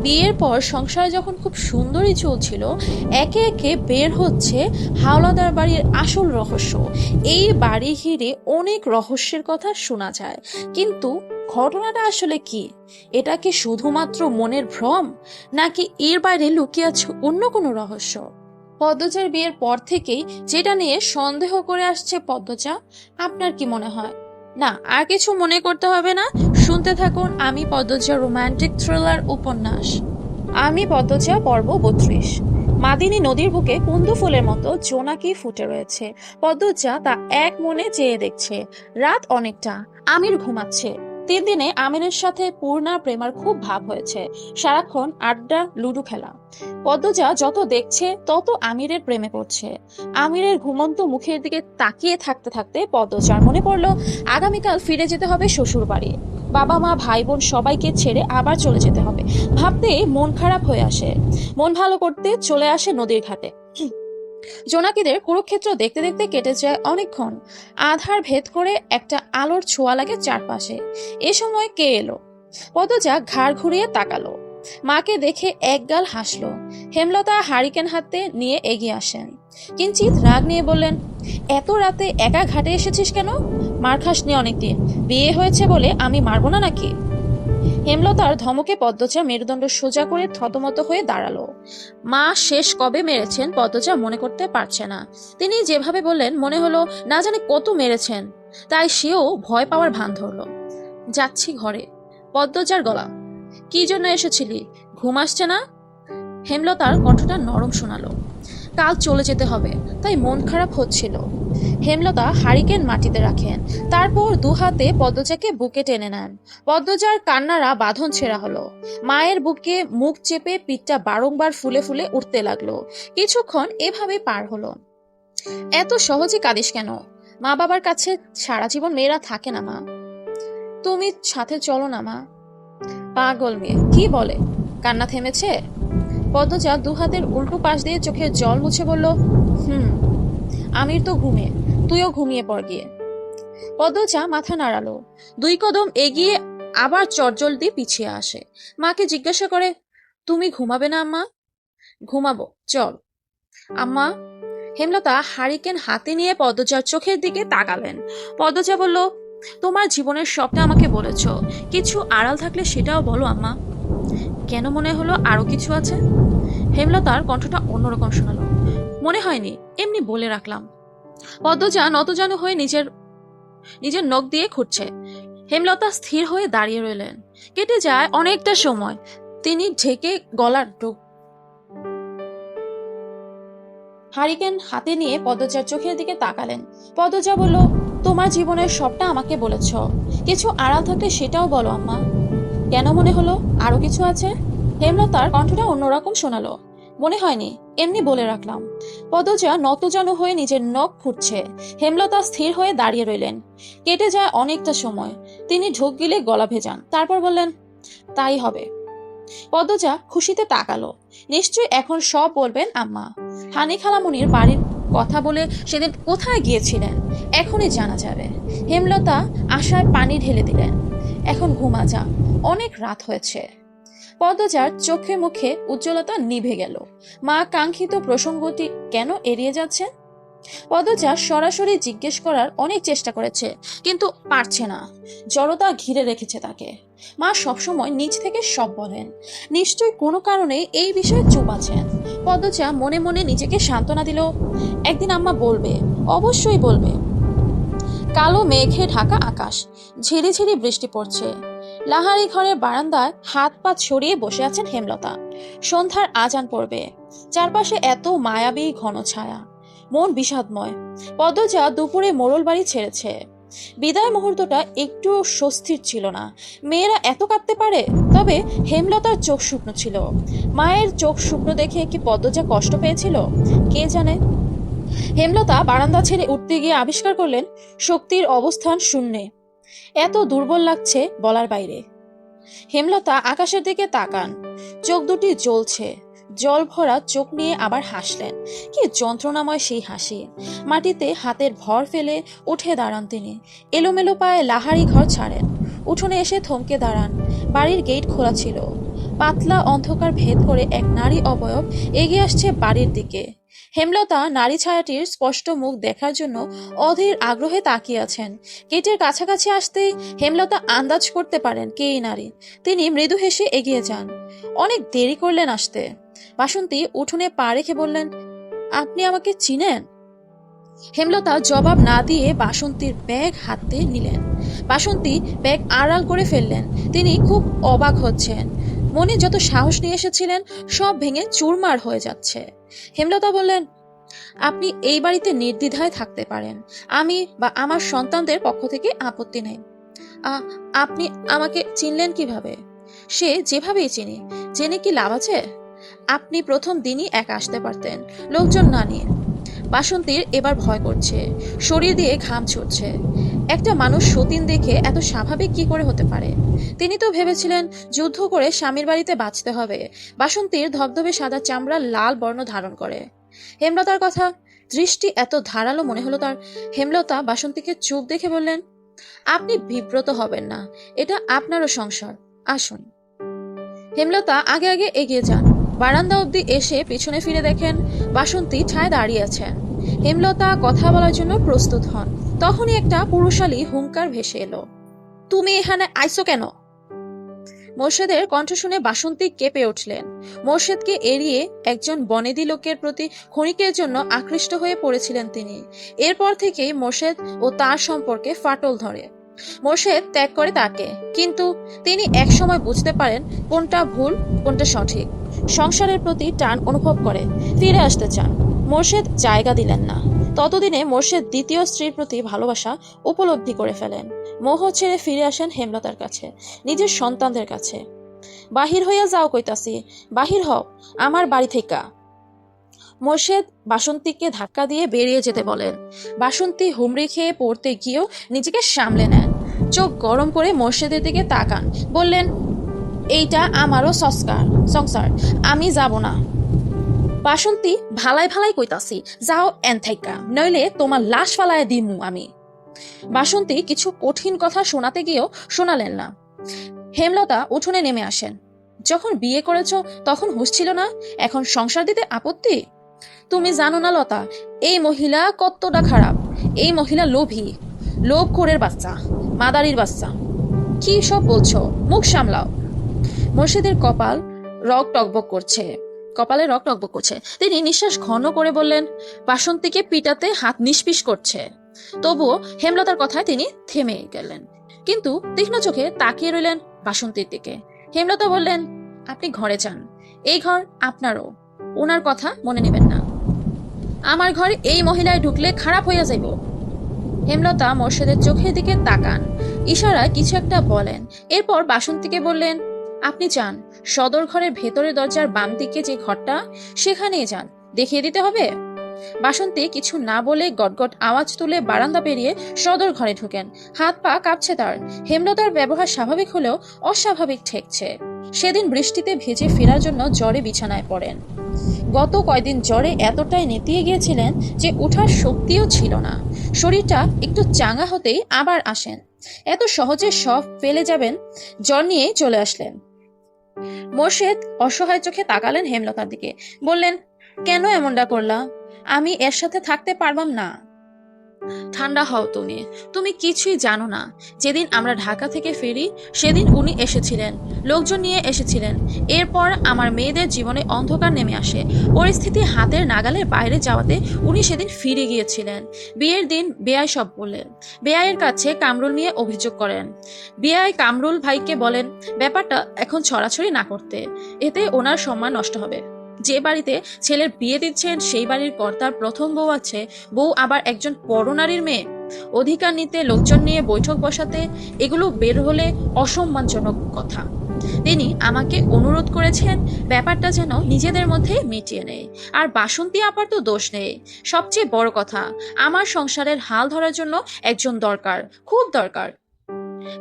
বিয়ের পর সংসারে যখন খুব সুন্দরই চলছিল, একে একে বের হচ্ছে হাওলাদার বাড়ির আসল রহস্য। এই বাড়ি ঘিরে অনেক রহস্যের কথা শোনা যায়, কিন্তু ঘটনাটা আসলে কি? এটা কি শুধুমাত্র মনের ভ্রম, নাকি এর বাইরে লুকিয়ে আছে অন্য কোনো রহস্য? পদ্মজার বিয়ের পর থেকেই যেটা নিয়ে সন্দেহ করে আসছে পদ্মজা, আপনার কি মনে হয়? না, আর কিছু মনে করতে হবে না, শুনতে থাকুন আমি পদ্মজা রোমান্টিক থ্রিলার উপন্যাস আমি পদ্মজা পর্ব 32। মাদিনী নদীর বুকে কুন্দু ফুলের মতো জোনাকি ফুটে রয়েছে। পদ্মজা তা এক মনে চেয়ে দেখছে। রাত অনেকটা, আমির ঘুমাচ্ছে। 3 দিনে আমিরের সাথে পূর্ণা প্রেমার খুব ভাব হয়েছে। সারাক্ষণ আড্ডা, লুডু খেলা। পদ্মজা যত দেখছে তত আমিরের প্রেমে পড়ছে। আমিরের ঘুমন্ত মুখের দিকে তাকিয়ে থাকতে থাকতে পদ্মজার মনে পড়লো আগামীকাল ফিরে যেতে হবে শ্বশুর বাড়ি। বাবা মা ভাই বোন সবাইকে ছেড়ে আবার চলে যেতে হবে। ভাবতে মন খারাপ হয়ে আসে। মন ভালো করতে চলে আসে নদীর ঘাটে। জোনাকিদের কুরুক্ষেত্র দেখতে দেখতে কেটে যায় অনেকক্ষণ। আধার ভেদ করে একটা আলোর ছোঁয়া লাগে চারপাশে। এ সময় কে এলো? পদ্মজা ঘাড় ঘুরিয়ে তাকালো। মাকে দেখে একগাল হাসলো। হেমলতা হারিকেন হাতে নিয়ে এগিয়ে আসেন। কিঞ্চিত রাগ নিয়ে বললেন, এত রাতে একা ঘাটে এসেছিস কেন? মার খাসনি অনেকদিন, বিয়ে হয়েছে বলে আমি মারবো না নাকি? হেমলতার ধমকে পদ্মজা মেরুদণ্ড সোজা করে থতমত হয়ে দাঁড়ালো। মা শেষ কবে মেরেছেন পদ্মজা মনে করতে পারছে না। তিনি যেভাবে বললেন মনে হলো না জানে কত মেরেছেন। তাই সেও ভয় পাওয়ার ভান ধরলো। যাচ্ছি ঘরে। পদ্মজার গলা, কি জন্য এসেছিলি? ঘুম আসছে না? হেমলতার কণ্ঠটা নরম শোনালো। কাল চলে যেতে হবে, তাই মন খারাপ হচ্ছিল। হেমলতা হারিকেন মাটিতে রাখেন, তারপর দুহাতে পদ্মজাকে বুকে টেনে নেন। পদ্মজার কান্নারা বাঁধন ছেঁড়া হলো। মায়ের বুকে মুখ চেপে পিঠটা বারংবার ফুলে ফুলে উঠতে লাগলো। কিছুক্ষণ এভাবে পার হলো। এত সহজে কাঁদিস কেন? মা বাবার কাছে সারা জীবন মেয়েরা থাকে না মা। তুমি সাথে চলো না মা। পাগল মেয়ে, কি বলে? কান্না থেমেছে? পদ্মজা দুহাতের উল্টো পাশ দিয়ে চোখের জল মুছে বলল, আমির তো ঘুমিয়ে, তুইও ঘুমিয়ে পড় গিয়ে। পদ্মজা মাথা নাড়ালো। 2 কদম এগিয়ে আবার চটজলদি পিছিয়ে আসে। মাকে জিজ্ঞাসা করে, তুমি ঘুমাবে না আম্মা? ঘুমাবো, চল। আম্মা। হেমলতা হারিকেন হাতে নিয়ে পদ্মজার চোখের দিকে তাকালেন। পদ্মজা বলল, তোমার জীবনের সবটা আমাকে বলেছ, কিছু আড়াল থাকলে সেটাও বলো আম্মা। কেন মনে হলো আরো কিছু আছে? হেমলতার কণ্ঠটা অন্যরকম শোনালো। মনে হয়নি, এমনি বলে রাখলাম। পদ্মজা নতজানু হয়ে নিজের নখ দিয়ে খুঁজছে। হেমলতা স্থির হয়ে দাঁড়িয়ে রইলেন। কেটে যায় অনেকটা সময়। তিনি ঢেকে গলার হারিকেন হাতে নিয়ে পদ্মজার চোখের দিকে তাকালেন। পদ্মজা বলল, তোমার জীবনের সবটা আমাকে বলেছ, কিছু আড়াল থাকলে সেটাও বলো আম্মা। কেন মনে হলো আরো কিছু আছে? হেমলতার কণ্ঠটা অন্যরকম শোনালো। মনে হয়নি, এমনি বলে রাখলাম। পদ্মজা নতজানু হয়ে নিজের নখ খুঁটছে। হেমলতা স্থির হয়ে দাঁড়িয়ে রইলেন। কেটে যায় অনেকটা সময়। তিনি ঢোক গিলে গলা ভেজান, তারপর বললেন, তাই হবে। পদ্মজা খুশিতে তাকালো। নিশ্চয়ই এখন সব বলবেন আম্মা। হানি খালামুনির বাড়ির কথা বলে সেদিন কোথায় গিয়েছিলেন এখনই জানা যাবে। হেমলতা আশায় পানি ঢেলে দিলেন। এখন ঘুমা যা, অনেক রাত হয়েছে। পদ্মজার চোখে মুখে উজ্জ্বলতা নিভে গেল। মা কাঙ্ক্ষিত প্রসঙ্গটি কেন এড়িয়ে যাচ্ছে? পদ্মজা সরাসরি জিজ্ঞেস করার অনেক চেষ্টা করেছে, কিন্তু পারছে না। জড়তা ঘিরে রেখেছে তাকে। মা সবসময় নিজ থেকে সব বলেন, নিশ্চয়ই কোনো কারণে এই বিষয়ে চুপ আছেন। পদ্মজা মনে মনে নিজেকে সান্ত্বনা দিল, একদিন আম্মা বলবে, অবশ্যই বলবে। কালো মেঘে ঢাকা আকাশ, ঝিরিঝিরি বৃষ্টি পড়ছে। লাহারি ঘরের বারান্দায় হাত পা ছড়িয়ে বসে আছেন হেমলতা। সন্ধ্যার আজান পড়বে। চারপাশে এত মায়াবী ঘন ছায়া, মন বিষাদময়। পদ্মজা দুপুরে মোড়ল বাড়ি ছেড়েছে। বিদায় মুহূর্তটা একটু স্বস্তির ছিল না। মেয়েরা এত কাঁদতে পারে? তবে হেমলতার চোখ শুকনো ছিল। মায়ের চোখ শুকনো দেখে কি পদ্মজা কষ্ট পেয়েছিল? কে জানে। হেমলতা বারান্দা ছেড়ে উঠতে গিয়ে আবিষ্কার করলেন শক্তির অবস্থান শূন্যে। এত দুর্বল লাগছে বলার বাইরে। হেমলতা আকাশের দিকে তাকান, চোখ দুটি জ্বলছে। জল ভরা চোখ নিয়ে আবার হাসলেন। কি যন্ত্রণাময় সেই হাসি। মাটিতে হাতের ভর ফেলে উঠে দাঁড়ান তিনি। এলোমেলো পায়ে লাহারি ঘর ছাড়েন। উঠোনে এসে থমকে দাঁড়ান। বাড়ির গেট খোলা ছিল। পাতলা অন্ধকার ভেদ করে এক নারী অবয়ব এগিয়ে আসছে বাড়ির দিকে। হেমলতা নারী ছায়াটির স্পষ্ট মুখ দেখার জন্য অধীর আগ্রহে তাকিয়ে আছেন। গেটের কাছাকাছি আসতেই হেমলতা আন্দাজ করতে পারেন কে এই নারী। তিনি মৃদু হেসে এগিয়ে যান। অনেক দেরি করলেন আসতে। বাসন্তী উঠোনে পা রেখে বললেন, আপনি আমাকে চিনেন? হেমলতা জবাব না দিয়ে বাসন্তীর ব্যাগ হাতে নিলেন। বাসন্তী ব্যাগ আড়াল করে ফেললেন। তিনি খুব অবাক হচ্ছেন। মনে যত সাহস নিয়ে এসেছিলেন সব ভেঙে চুরমার হয়ে যাচ্ছে। হেমলতা বললেন, আপনি এই বাড়িতে নির্দ্বিধায় থাকতে পারেন। আমি বা আমার সন্তানদের পক্ষ থেকে আপত্তি নেই। আপনি আমাকে চিনলেন কিভাবে? সে যেভাবেই চিনি, জেনে কি লাভ আছে? আপনি প্রথম দিনই একা আসতে পারতেন, লোকজন না নিয়ে। বাসন্তীর এবার ভয় করছে, শরীর দিয়ে ঘাম ছুটছে। একটা মানুষ সতীন দেখে এত স্বাভাবিক কি করে হতে পারে? তিনি তো ভেবেছিলেন যুদ্ধ করে স্বামীর বাড়িতে বাঁচতে হবে। বাসন্তীর ধবধবে সাদা চামড়া লাল বর্ণ ধারণ করে। হেমলতার কথা দৃষ্টি এত ধারালো মনে হলো তার। হেমলতা বাসন্তীকে চুপ দেখে বললেন, আপনি বিব্রত হবেন না, এটা আপনারও সংসার, আসুন। হেমলতা আগে আগে এগিয়ে যান। বারান্দা অব্দি এসে পিছনে ফিরে দেখেন বাসন্তী ঠায় দাঁড়িয়ে আছেন। হেমলতা কথা বলার জন্য প্রস্তুত হন। তখনই একটা পুরুষালী হুঙ্কার ভেসে এলো, তুমি এখানে আইছো কেন? মোর্শেদের কণ্ঠ শুনে বাসন্তী কেঁপে উঠলেন। মোর্শেদকে এড়িয়ে একজন বনেদি লোকের প্রতি ক্ষণিকের জন্য আকৃষ্ট হয়ে পড়েছিলেন তিনি। এরপর থেকেই মোর্শেদ ও তার সম্পর্কে ফাটল ধরে। মোর্শেদ ত্যাগ করে তাকে, কিন্তু তিনি একসময় বুঝতে পারেন কোনটা ভুল কোনটা সঠিক। সংসারের প্রতি টান অনুভব করে ফিরে আসতে চান। মোর্শেদ জায়গা দিলেন না। ততদিনে মোর্শেদ দ্বিতীয় স্ত্রীর প্রতি ভালোবাসা উপলব্ধি করে ফেলেন। মোহ ছেড়ে ফিরে আসেন হেমলতার কাছে, নিজের সন্তানদের কাছে। বাহির হইয়া যাও কইতাছি, বাহির হও আমার বাড়ি থেকে। মোর্শেদ বাসন্তীকে ধাক্কা দিয়ে বেরিয়ে যেতে বলেন। বাসন্তী হুমড়ি খেয়ে পড়তে গিয়েও নিজেকে সামলে নেন। চোখ গরম করে মোর্শেদের দিকে তাকান, বললেন, এইটা আমারও সংসার, আমি যাব না। বাসন্তী ভালাই ভালাই কইতাছি, যাও এনথাইকা, নইলে তোমার লাশ ফালায় দিমু আমি। বাসন্তী কিছু কঠিন কথা শোনাতে গিয়েও শোনালেন না। হেমলতা উঠোনে নেমে আসেন। যখন বিয়ে করেছ তখন হুঁশ ছিল না, এখন সংসার দিতে আপত্তি? তুমি জানো না লতা, এই মহিলা কতটা খারাপ। এই মহিলা লোভী, লোভখোরের বাচ্চা, মাদারির বাচ্চা। কি সব বলছো? মুখ সামলাও। মোর্শেদের কপালে রক টকবক করছে। তিনি নিঃশ্বাস ঘন করে বললেন, বাসন্তীকে পিটাতে হাত নিষ্পিস করছে। তবুও হেমলতার কথায় তিনি থেমে গেলেন, কিন্তু তীক্ষ্ণ চোখে তাকিয়ে রইলেন বাসন্তীর দিকে। হেমলতা বললেন, আপনি ঘরে যান, এই ঘর আপনারও, ওনার কথা মনে নেবেন না। আমার ঘরে এই মহিলায় ঢুকলে খারাপ হইয়া যাইব। হেমলতা মোর্শেদের চোখের দিকে তাকান, ইশারায় কিছু একটা বলেন। এরপর বাসন্তীকে বললেন, আপনি যান, সদর ঘরের ভেতরের দরজার বাম দিকে যে ঘরটা, সেখানেই যান, দেখিয়ে দিতে হবে। বাসন্তী কিছু না বলে গটগট আওয়াজ তুলে বারান্দা পেরিয়ে সদর ঘরে ঢুকেন। হাত পা কাঁপছে তার। হেমলতার ব্যবহার স্বাভাবিক হলেও অস্বাভাবিক ঠেকছে। সেদিন বৃষ্টিতে ভেজে ফেরার জন্য জ্বরে বিছানায় পড়েন। গত কয়দিন জ্বরে এতটাই নেতিয়ে গিয়েছিলেন যে ওঠার শক্তিও ছিল না। শরীরটা একটু চাঙ্গা হতেই আবার আসেন। এত সহজে সব ফেলে যাবেন, জ্বর নিয়ে চলে আসলেন। মোর্শেদ অসহায় চোখে তাকালেন হেমলতার দিকে, বললেন, কেন এমনটা করলা? আমি এর সাথে থাকতে পারবাম না। ঠান্ডা হও তুমি কিছুই জানো না। যেদিন আমরা ঢাকা থেকে ফিরি সেদিন উনি এসেছিলেন, লোকজন নিয়ে এসেছিলেন। এরপর আমার মেয়েদের জীবনে অন্ধকার নেমে আসে। পরিস্থিতি হাতের নাগালের বাইরে যাওয়াতে উনি সেদিন ফিরে গিয়েছিলেন। বিয়ের দিন বেয়াই সব বললেন। বেয়াইয়ের কাছে কামরুল নিয়ে অভিযোগ করেন। বেয়াই কামরুল ভাইকে বলেন ব্যাপারটা এখন ছড়াছড়ি না করতে, এতে ওনার সম্মান নষ্ট হবে। যে বাড়িতে ছেলের বিয়ে দিচ্ছেন সেই বাড়ির কর্তার প্রথম বউ আছে, বউ আবার একজন পরনারীর মেয়ে। অধিকার নিতে, লোকজন নিয়ে বৈঠক বসাতে, এগুলো বের হলে অসম্মানজনক কথা। তিনি আমাকে অনুরোধ করেছেন ব্যাপারটা যেন নিজেদের মধ্যে মিটিয়ে নেয়। আর বাসন্তী আপার তো দোষ নেই। সবচেয়ে বড় কথা, আমার সংসারের হাল ধরার জন্য একজন দরকার, খুব দরকার।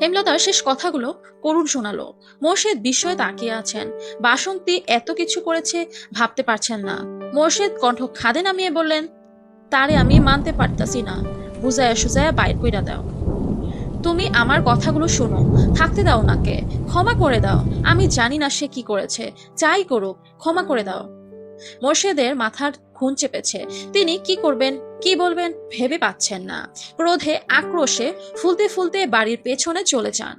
হেমলতার শেষ কথাগুলো করুণ শোনালো। মোর্শেদ বিস্ময়ে তাকিয়ে আছেন। বাসন্তী এত কিছু করেছে ভাবতে পারছেন না। মোর্শেদ কণ্ঠ খাদে নামিয়ে বললেন, তারে আমি মানতে পারতাছি না, বুঝায়া সুজায়া বাইর কইরা দাও। তুমি আমার কথাগুলো শোনো, থাকতে দাও ওনাকে, ক্ষমা করে দাও। আমি জানি না সে কি করেছে, যাই করুক ক্ষমা করে দাও। মোর্শেদের মাথার খুন চেপেছে। তিনি কি করবেন, কি বলবেন ভেবে পাচ্ছেন না। ক্রোধে আক্রোশে ফুলতে ফুলতে বাড়ির পেছনে চলে যান।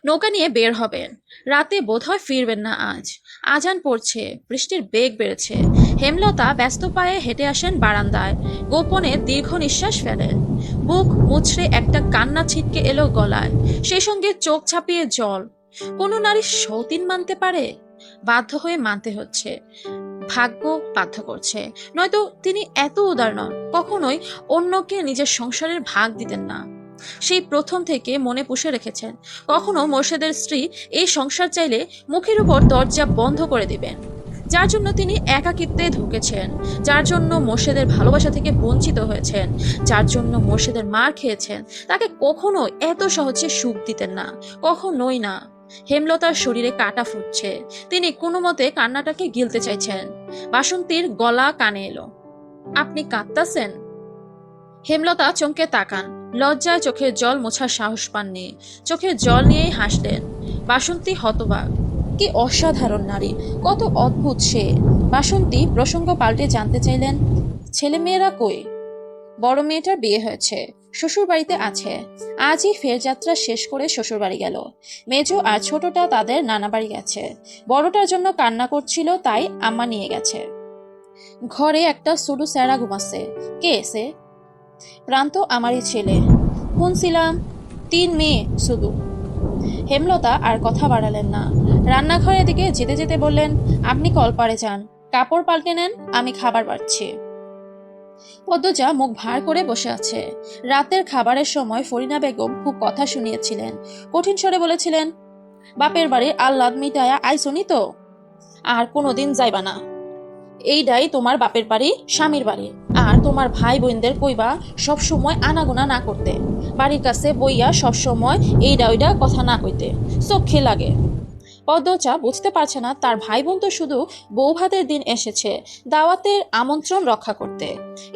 নৌকা নিয়ে বের হবেন। রাতে বোধহয় ফিরবেন না আজ। আজান পড়ছে, বৃষ্টির বেগ বেড়েছে। হেমলতা ব্যস্ত পায়ে হেঁটে আসেন বারান্দায়। গোপনে দীর্ঘ নিঃশ্বাস ফেলেন। বুক মুচড়ে একটা কান্না ছিটকে এলো গলায়, সেই সঙ্গে চোখ ছাপিয়ে জল। কোনো নারী সতীন মানতে পারে? বাধ্য হয়ে মানতে হচ্ছে, ভাগ্য বাধ্য করছে। নয়তো তিনি এত উদার নন, কখনোই অন্যকে নিজের সংসারের ভাগ দিতেন না। সেই প্রথম থেকে মনে পুষে রেখেছেন, কখনো মোর্শেদের স্ত্রী এই সংসার চাইলে মুখের উপর দরজা বন্ধ করে দিবেন। যার জন্য তিনি একাকিত্বে ঢুকেছেন, যার জন্য মোর্শেদের ভালোবাসা থেকে বঞ্চিত হয়েছেন, যার জন্য মোর্শেদের মার খেয়েছেন, তাকে কখনো এত সহজে সুখ দিতেন না, কখনোই না। হেমলতার শরীরে কাটা ফুটছে। তিনি কোনো মতে কান্নাটাকে গিলতে চাইছেন। বাসন্তীর গলা কানে এলো, আপনি কাঁদতাছেন? হেমলতা চমকে তাকান। লজ্জায় চোখের জল মোছার সাহস পাননি। চোখের জল নিয়েই হাসলেন। বাসন্তী হতবাক। কি অসাধারণ নারী, কত অদ্ভুত সে। বাসন্তী প্রসঙ্গ পাল্টে জানতে চাইলেন, ছেলে মেয়েরা কই? বড় মেয়েটার বিয়ে হয়েছে, শ্বশুর বাড়িতে আছে। আজই ফের যাত্রা শেষ করে শ্বশুর বাড়ি গেল। মেজো আর ছোটটা তাদের নানা বাড়ি গেছে। বড়টার জন্য কান্না করছিল, তাই আম্মা নিয়ে গেছে। ঘরে একটা সুডু স্যারা ঘুমাচ্ছে। কে এসে? প্রান্ত আমারই ছেলে। শুনছিলাম 3 মেয়ে শুধু। হেমলতা আর কথা বাড়ালেন না। রান্নাঘরের দিকে যেতে যেতে বললেন, আপনি কলপারে যান, কাপড় পাল্টে নেন, আমি খাবার বাড়ছি। পদ্মজা মুখ ভার করে বসে আছে। রাতের খাবারের সময় ফরিনা বেগম খুব কথা শুনিয়েছিলেন। কঠিন স্বরে বলেছিলেন, বাপের বাড়ির আহ্লাদ মিটায়া আইসনি তো? আর কোনোদিন যাইবা না। এইটাই তোমার বাপের বাড়ি, স্বামীর বাড়ি। আর তোমার ভাই বোনদের কইবা সব সময় আনাগোনা না করতে, বাড়ির কাছে বইয়া সব সময় এইডা ওইডা কথা না কইতে, চোখে লাগে। পদ্মচা বুঝতে পারছে না, তার ভাই বোন তো শুধু বউ ভাতের দিন এসেছে দাওয়াতের আমন্ত্রণ রক্ষা করতে,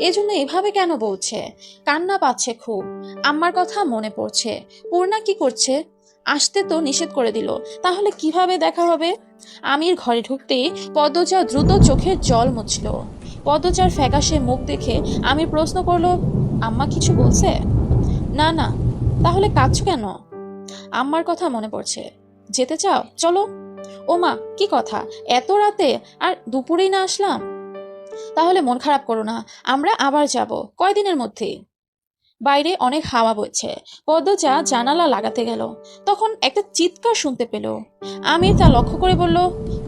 এজন্য এভাবে কেন বলছে? কান্না পাচ্ছে খুব। আম্মার কথা মনে পড়ছে। পূর্ণা কি করছে? আসতে তো নিষেধ করে দিল, তাহলে কিভাবে দেখা হবে? আমির ঘরে ঢুকতেই পদ্মজা দ্রুত চোখের জল মুছল। পদ্মজার ফ্যাকাশে মুখ দেখে আমির প্রশ্ন করলো, আম্মা কিছু বলছে? না না। তাহলে কাঁদছো কেন? আম্মার কথা মনে পড়ছে। যেতে চাও? চলো। ওমা, কি কথা, এত রাতে আর দুপুরেই না আসলাম? তাহলে মন খারাপ করো না, আমরা আবার যাব কয়দিনের মধ্যে। বাইরে অনেক হাওয়া বইছে। পদ্মজা জানালা লাগাতে গেল, তখন একটা চিৎকার শুনতে পেল। আমির তা লক্ষ্য করে বলল,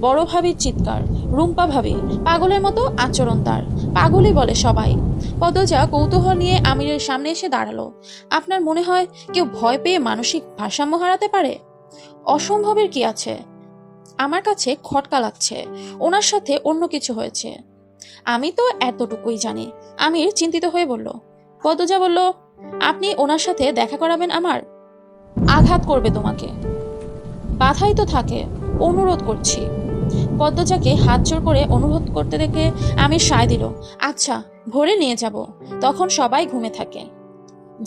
বড় ভাবির চিৎকার। রুম্পা ভাবি, পাগলের মতো আচরণ তার, পাগলই বলে সবাই। পদ্মজা কৌতূহল নিয়ে আমিরের সামনে এসে দাঁড়ালো। আপনার মনে হয় কেউ ভয় পেয়ে মানসিক ভারসাম্য হারাতে পারে? অসম্ভবের কি আছে? আমার কাছে খটকা লাগছে, ওনার সাথে অন্য কিছু হয়েছে। আমি তো এতটুকুই জানি। আমির চিন্তিত হয়ে বলল। পদ্মজা বলল, আপনি ওনার সাথে দেখা করাবেন আমার? আঘাত করবে তোমাকে। বাধাই তো থাকে, অনুরোধ করছি। পদ্মজাকে হাত জোর করে অনুরোধ করতে দেখে আমির সায় দিল, আচ্ছা, ভোরে নিয়ে যাব, তখন সবাই ঘুমে থাকে।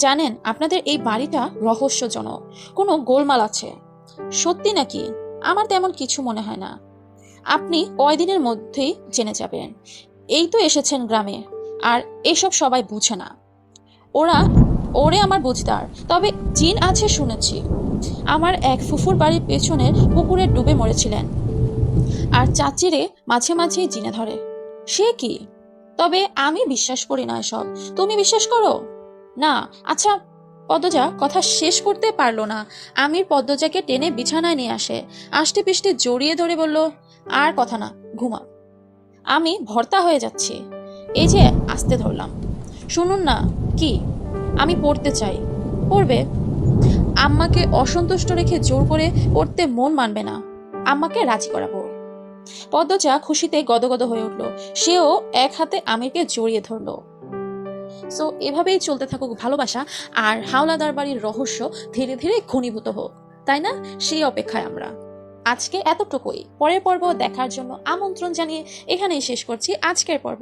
জানেন, আপনাদের এই বাড়িটা রহস্যজনক, কোনো গোলমাল আছে। সত্যি নাকি? আমার তেমন কিছু মনে হয় না। আপনি কয়দিনের মধ্যেই জেনে যাবেন। এই তো এসেছেন গ্রামে, আর এসব সবাই বুঝে না। ওরে আমার বুঝদার, তবে জিন আছে শুনেছি। আমার এক ফুফুর বাড়ির পেছনের পুকুরে ডুবে মরেছিলেন, আর চাচিরে মাঝে মাঝেই জিনে ধরে। সে কি? তবে আমি বিশ্বাস করি না এসব। তুমি বিশ্বাস করো? না। আচ্ছা। পদ্মজা কথা শেষ করতে পারলো না। আমির পদ্মজাকে টেনে বিছানায় নিয়ে আসে, আষ্টে পিষ্টে জড়িয়ে ধরে বলল, আর কথা না, ঘুমা। আমি ভর্তা হয়ে যাচ্ছি। এই যে আস্তে ধরলাম। শুনুন না। কি? আমি পড়তে চাই। পড়বে? আম্মাকে অসন্তুষ্ট রেখে জোর করে পড়তে মন মানবে না। আম্মাকে রাজি করাবো। পদ্মজা খুশিতে গদগদ হয়ে উঠল। সেও এক হাতে আমিরকে জড়িয়ে ধরলো। সো এভাবেই চলতে থাকুক ভালোবাসা, আর হাওলাদার বাড়ির রহস্য ধীরে ধীরে ঘনীভূত হোক, তাই না? সেই অপেক্ষায় আমরা আজকে এতটুকুই। পরের পর্ব দেখার জন্য আমন্ত্রণ জানিয়ে এখানেই শেষ করছি আজকের পর্ব।